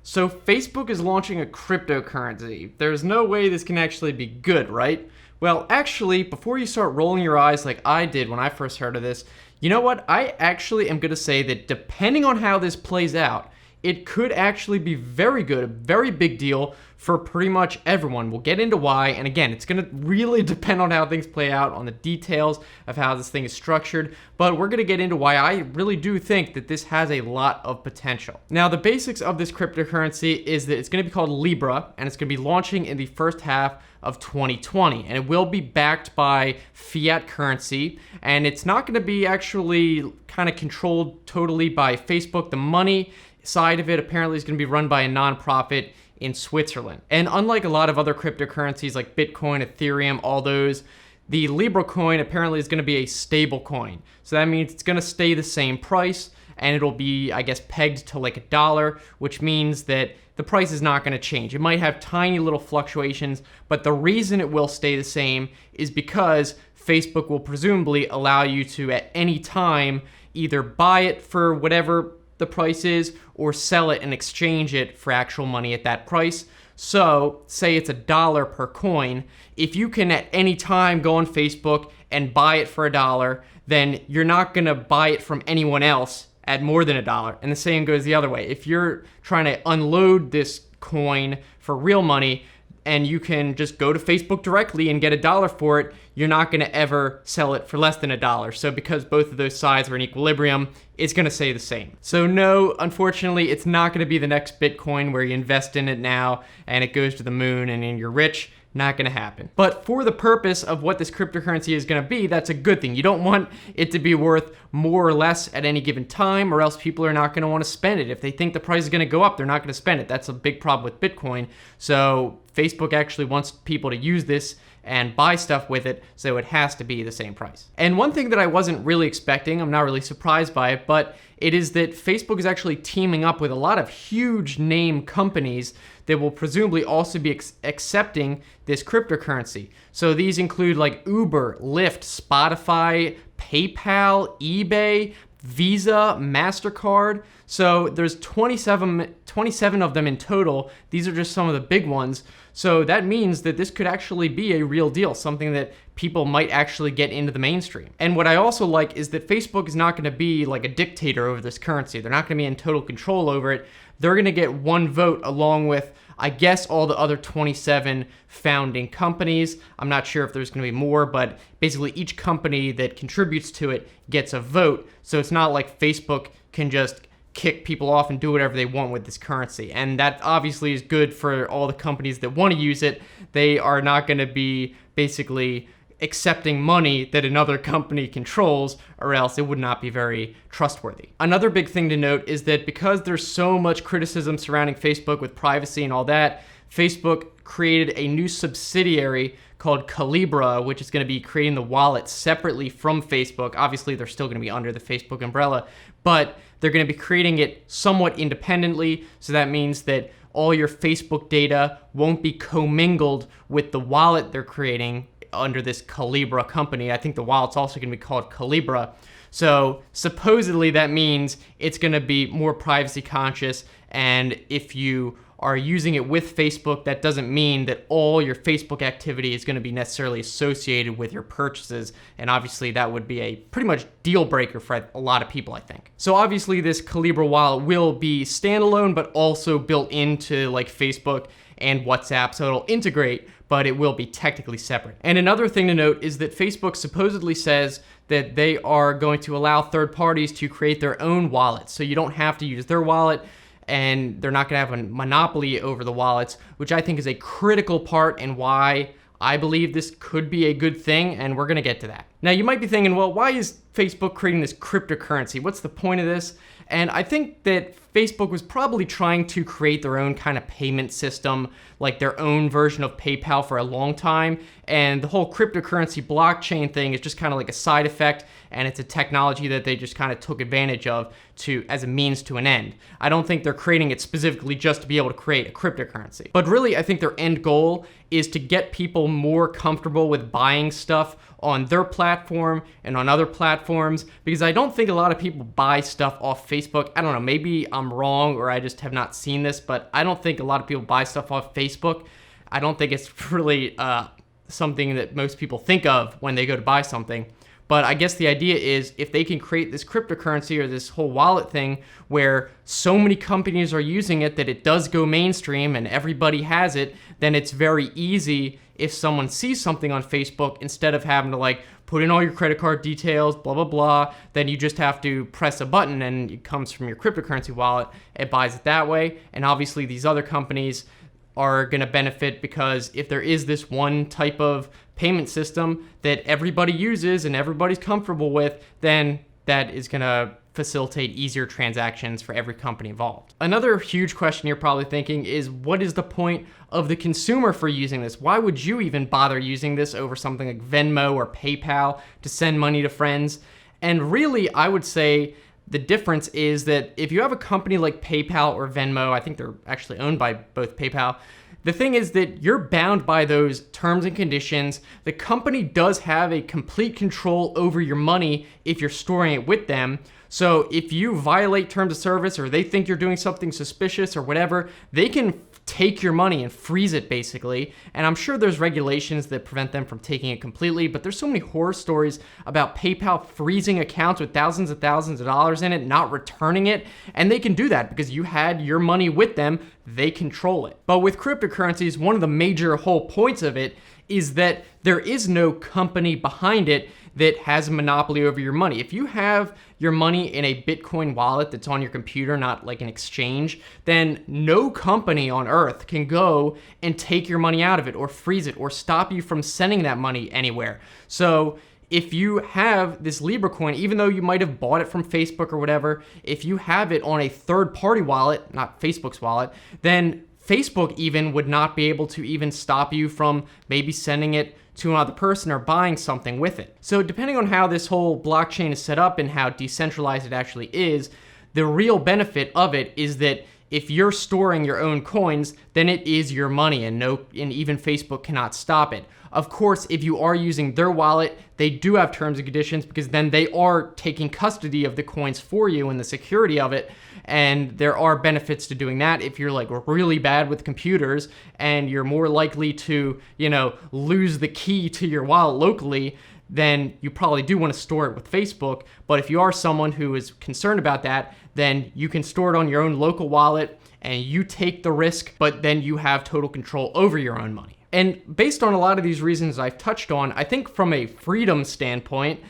So Facebook is launching a cryptocurrency. There's no way this can actually be good, right? Well, actually, before you start rolling your eyes like I did when I first heard of this, you know what? I actually am going to say that depending on how this plays out, it could actually be very good, a very big deal for pretty much everyone. We'll get into why, and again, it's going to really depend on how things play out, on the details of how this thing is structured, but we're going to get into why I really do think that this has a lot of potential. Now, the basics of this cryptocurrency is that it's going to be called Libra, and it's going to be launching in the first half of 2020, and it will be backed by fiat currency, and it's not going to be actually kind of controlled totally by Facebook. The money side of it apparently is going to be run by a nonprofit in Switzerland. And unlike a lot of other cryptocurrencies like Bitcoin, Ethereum, all those, the Libra coin apparently is going to be a stable coin. So that means it's going to stay the same price, and it'll be, I guess, pegged to like $1, which means that the price is not going to change. It might have tiny little fluctuations, but the reason it will stay the same is because Facebook will presumably allow you to, at any time, either buy it for whatever the price is or sell it and exchange it for actual money at that price. So say it's $1 per coin. If you can at any time go on Facebook and buy it for $1, then you're not going to buy it from anyone else at more than $1. And the same goes the other way. If you're trying to unload this coin for real money and you can just go to Facebook directly and get $1 for it, you're not going to ever sell it for less than $1. So because both of those sides are in equilibrium, it's going to stay the same. So no, unfortunately, it's not going to be the next Bitcoin where you invest in it now and it goes to the moon and then you're rich. Not going to happen. But for the purpose of what this cryptocurrency is going to be, that's a good thing. You don't want it to be worth more or less at any given time, or else people are not going to want to spend it. If they think the price is going to go up, they're not going to spend it. That's a big problem with Bitcoin. So Facebook actually wants people to use this and buy stuff with it, so it has to be the same price. And one thing that I wasn't really expecting, I'm not really surprised by it, but it is that Facebook is actually teaming up with a lot of huge name companies that will presumably also be accepting this cryptocurrency. So these include like Uber, Lyft, Spotify, PayPal, eBay, Visa, MasterCard. So there's 27 of them in total. These are just some of the big ones. So that means that this could actually be a real deal, something that people might actually get into the mainstream. And what I also like is that Facebook is not going to be like a dictator over this currency. They're not going to be in total control over it. They're going to get one vote along with, I guess, all the other 27 founding companies. I'm not sure if there's going to be more, but basically each company that contributes to it gets a vote. So it's not like Facebook can just kick people off and do whatever they want with this currency. And that obviously is good for all the companies that want to use it. They are not going to be basically accepting money that another company controls, or else it would not be very trustworthy. Another big thing to note is that because there's so much criticism surrounding Facebook with privacy and all that, Facebook created a new subsidiary called Calibra, which is going to be creating the wallet separately from Facebook. Obviously, they're still going to be under the Facebook umbrella, but they're going to be creating it somewhat independently. So that means that all your Facebook data won't be commingled with the wallet they're creating under this Calibra company. I think the wallet's also going to be called Calibra. So supposedly that means it's going to be more privacy conscious, and if you are using it with Facebook, that doesn't mean that all your Facebook activity is going to be necessarily associated with your purchases, and obviously that would be a pretty much deal breaker for a lot of people, I think. So obviously this Calibra wallet will be standalone, but also built into like Facebook and WhatsApp, so it'll integrate, but it will be technically separate. And another thing to note is that Facebook supposedly says that they are going to allow third parties to create their own wallets, so you don't have to use their wallet, and they're not going to have a monopoly over the wallets, which I think is a critical part and why I believe this could be a good thing, and we're going to get to that. Now, you might be thinking, well, why is Facebook creating this cryptocurrency? What's the point of this? And I think that Facebook was probably trying to create their own kind of payment system, like their own version of PayPal for a long time. And the whole cryptocurrency blockchain thing is just kind of like a side effect, and it's a technology that they just kind of took advantage of as a means to an end. I don't think they're creating it specifically just to be able to create a cryptocurrency. But really, I think their end goal is to get people more comfortable with buying stuff on their platform platform and on other platforms, because I don't think a lot of people buy stuff off Facebook. I don't know, maybe I'm wrong or I just have not seen this, but I don't think a lot of people buy stuff off Facebook. I don't think it's really something that most people think of when they go to buy something. But I guess the idea is if they can create this cryptocurrency or this whole wallet thing where so many companies are using it that it does go mainstream and everybody has it, then it's very easy if someone sees something on Facebook, instead of having to like put in all your credit card details, blah, blah, blah, then you just have to press a button and it comes from your cryptocurrency wallet. It buys it that way. And obviously these other companies are going to benefit, because if there is this one type of payment system that everybody uses and everybody's comfortable with, then that is going to facilitate easier transactions for every company involved. Another huge question you're probably thinking is, what is the point of the consumer for using this? Why would you even bother using this over something like Venmo or PayPal to send money to friends? And really, I would say the difference is that if you have a company like PayPal or Venmo, I think they're actually owned by both PayPal, the thing is that you're bound by those terms and conditions. The company does have a complete control over your money if you're storing it with them. So if you violate terms of service or they think you're doing something suspicious or whatever, they can take your money and freeze it basically. And I'm sure there's regulations that prevent them from taking it completely, but there's so many horror stories about PayPal freezing accounts with thousands and thousands of dollars in it, not returning it. And they can do that because you had your money with them. They control it. But with cryptocurrencies, one of the major whole points of it is that there is no company behind it that has a monopoly over your money. If you have your money in a Bitcoin wallet that's on your computer, not like an exchange, then no company on earth can go and take your money out of it or freeze it or stop you from sending that money anywhere. So if you have this Libra coin, even though you might have bought it from Facebook or whatever, if you have it on a third-party wallet, not Facebook's wallet, then Facebook even would not be able to even stop you from maybe sending it to another person or buying something with it. So depending on how this whole blockchain is set up and how decentralized it actually is, the real benefit of it is that if you're storing your own coins, then it is your money and even Facebook cannot stop it. Of course, if you are using their wallet, they do have terms and conditions, because then they are taking custody of the coins for you and the security of it. And there are benefits to doing that. If you're like really bad with computers and you're more likely to, lose the key to your wallet locally, then you probably do want to store it with Facebook. But if you are someone who is concerned about that, then you can store it on your own local wallet and you take the risk, but then you have total control over your own money. And based on a lot of these reasons I've touched on, I think from a freedom standpoint,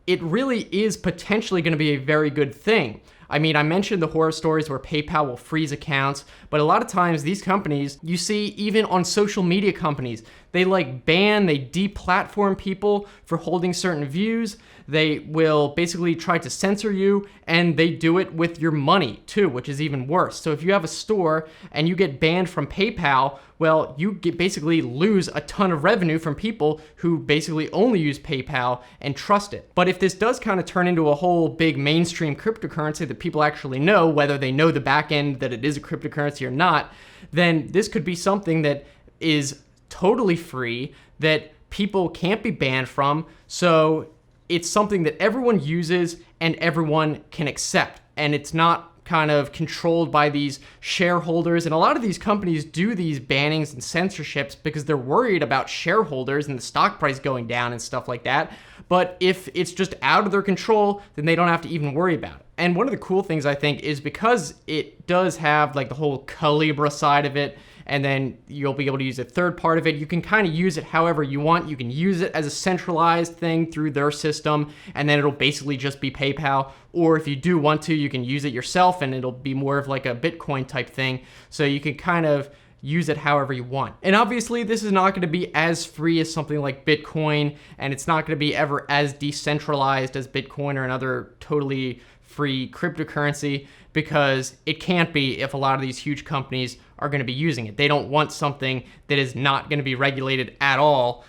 it really is potentially going to be a very good thing. I mean, I mentioned the horror stories where PayPal will freeze accounts, but a lot of times these companies, you see even on social media companies, they they deplatform people for holding certain views. They will basically try to censor you, and they do it with your money too, which is even worse. So if you have a store and you get banned from PayPal, well, you basically lose a ton of revenue from people who basically only use PayPal and trust it. But if this does kind of turn into a whole big mainstream cryptocurrency that people actually know, whether they know the back end that it is a cryptocurrency or not, then this could be something that is totally free, that people can't be banned from. So it's something that everyone uses and everyone can accept. And it's not kind of controlled by these shareholders. And a lot of these companies do these bannings and censorships because they're worried about shareholders and the stock price going down and stuff like that. But if it's just out of their control, then they don't have to even worry about it. And one of the cool things I think is because it does have the whole Libra side of it, and then you'll be able to use a third part of it. You can kind of use it however you want. You can use it as a centralized thing through their system, and then it'll basically just be PayPal. Or if you do want to, you can use it yourself, and it'll be more of like a Bitcoin type thing. So you can kind of use it however you want. And obviously this is not going to be as free as something like Bitcoin, and it's not going to be ever as decentralized as Bitcoin or another totally free cryptocurrency, because it can't be if a lot of these huge companies are going to be using it. They don't want something that is not going to be regulated at all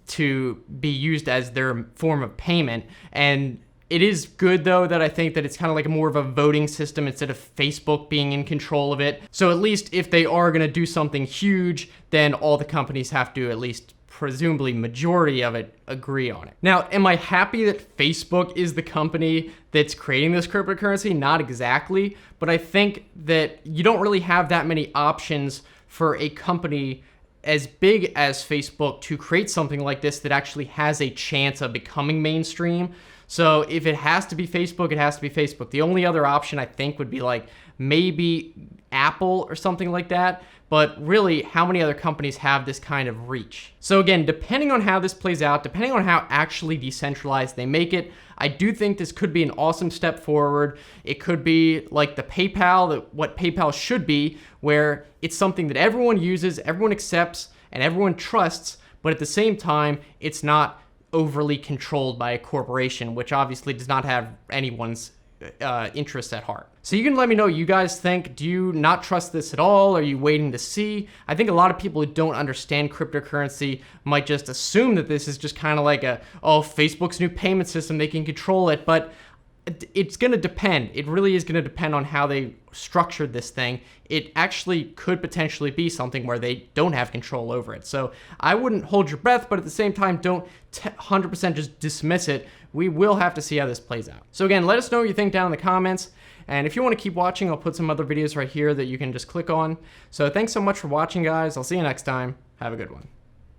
to be used as their form of payment. And it is good, though, that I think that it's kind of like more of a voting system instead of Facebook being in control of it. So at least if they are going to do something huge, then all the companies have to at least presumably majority of it agree on it. Now, am I happy that Facebook is the company that's creating this cryptocurrency? Not exactly, but I think that you don't really have that many options for a company as big as Facebook to create something like this that actually has a chance of becoming mainstream. So if it has to be Facebook, it has to be Facebook. The only other option I think would be like maybe Apple or something like that. But really, how many other companies have this kind of reach? So again, depending on how this plays out, depending on how actually decentralized they make it, I do think this could be an awesome step forward. It could be like the PayPal, what PayPal should be, where it's something that everyone uses, everyone accepts, and everyone trusts, but at the same time, it's not overly controlled by a corporation, which obviously does not have anyone's interests at heart. So you can let me know what you guys think. Do you not trust this at all? Are you waiting to see? I think a lot of people who don't understand cryptocurrency might just assume that this is just kind of like Facebook's new payment system, they can control it, but it's going to depend. It really is going to depend on how they structured this thing. It actually could potentially be something where they don't have control over it. So I wouldn't hold your breath, but at the same time, don't 100% just dismiss it. We will have to see how this plays out. So again, let us know what you think down in the comments. And if you want to keep watching, I'll put some other videos right here that you can just click on. So thanks so much for watching, guys. I'll see you next time. Have a good one.